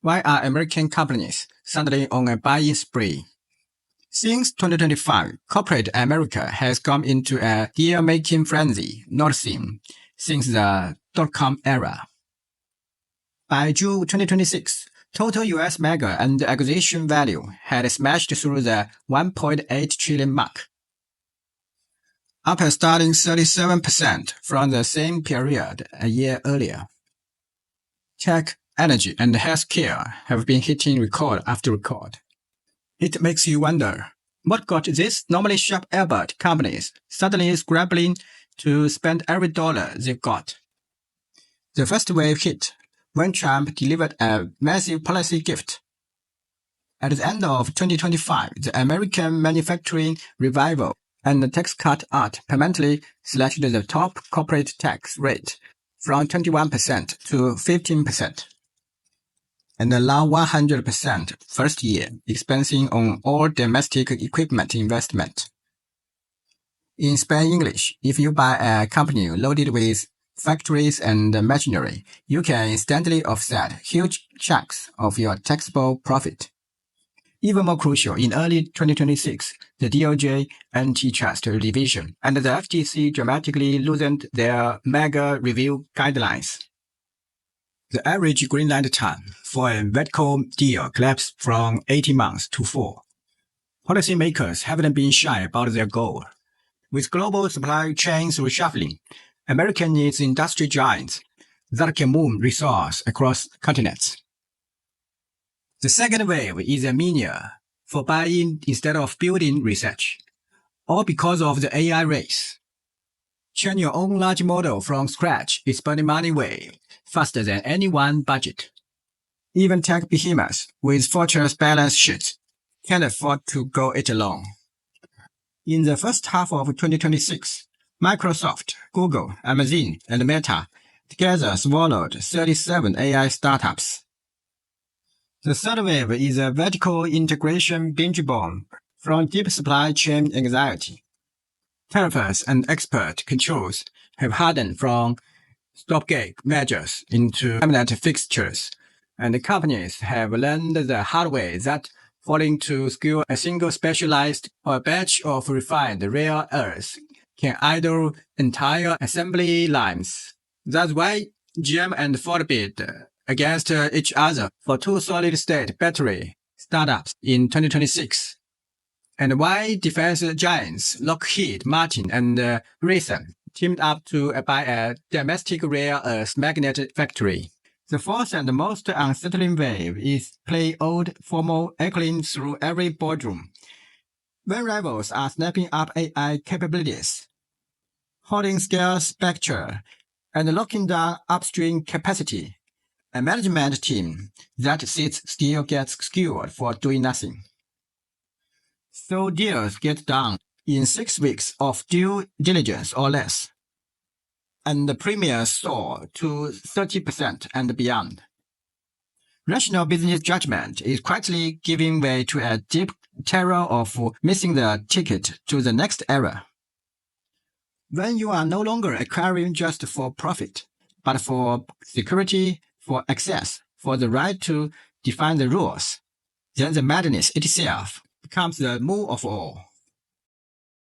Why are American companies suddenly on a buying spree? Since 2025, corporate America has gone into a deal-making frenzy not seen since the dot-com era. By June 2026, total US mega and acquisition value had smashed through the 1.8 trillion mark, up a starting 37% from the same period a year earlier. Tech, energy, and healthcare have been hitting record after record. It makes you wonder, what got these normally sharp-elbowed companies suddenly scrambling to spend every dollar they've got? The first wave hit when Trump delivered a massive policy gift. At the end of 2025, the American manufacturing revival and the Tax Cut Act permanently slashed the top corporate tax rate from 21% to 15%, and allow 100% first-year expensing on all domestic equipment investment. In plain English, if you buy a company loaded with factories and machinery, you can instantly offset huge chunks of your taxable profit. Even more crucial, in early 2026, the DOJ Antitrust Division and the FTC dramatically loosened their mega review guidelines. The average green light time for a vertical deal collapsed from 18 months to 4. Policymakers haven't been shy about their goal. With global supply chains reshuffling, America needs industry giants that can move resources across continents. The second wave is a mania for buying instead of building research, all because of the AI race. Train your own large model from scratch is burning money way faster than any one budget. Even tech behemoths with fortress balance sheets can't afford to go it alone. In the first half of 2026, Microsoft, Google, Amazon, and Meta together swallowed 37 AI startups. The third wave is a vertical integration binge bomb from deep supply chain anxiety. Tariffs and export controls have hardened from stopgap measures into permanent fixtures, and companies have learned the hard way that falling to skew a single specialized or a batch of refined rare earths can idle entire assembly lines. That's why GM and Ford bid against each other for two solid-state battery startups in 2026, and why defense giants Lockheed Martin and Raytheon teamed up to buy a domestic rare earth magnet factory. The fourth and most unsettling wave is play old formal echoing through every boardroom. When rivals are snapping up AI capabilities, holding scarce spectre, and locking down upstream capacity, a management team that sits still gets skewered for doing nothing. So deals get done in 6 weeks of due diligence or less, and the premiums soar to 30% and beyond. Rational business judgment is quietly giving way to a deep terror of missing the ticket to the next era. When you are no longer acquiring just for profit, but for security, for access, for the right to define the rules, then the madness itself becomes the move of all.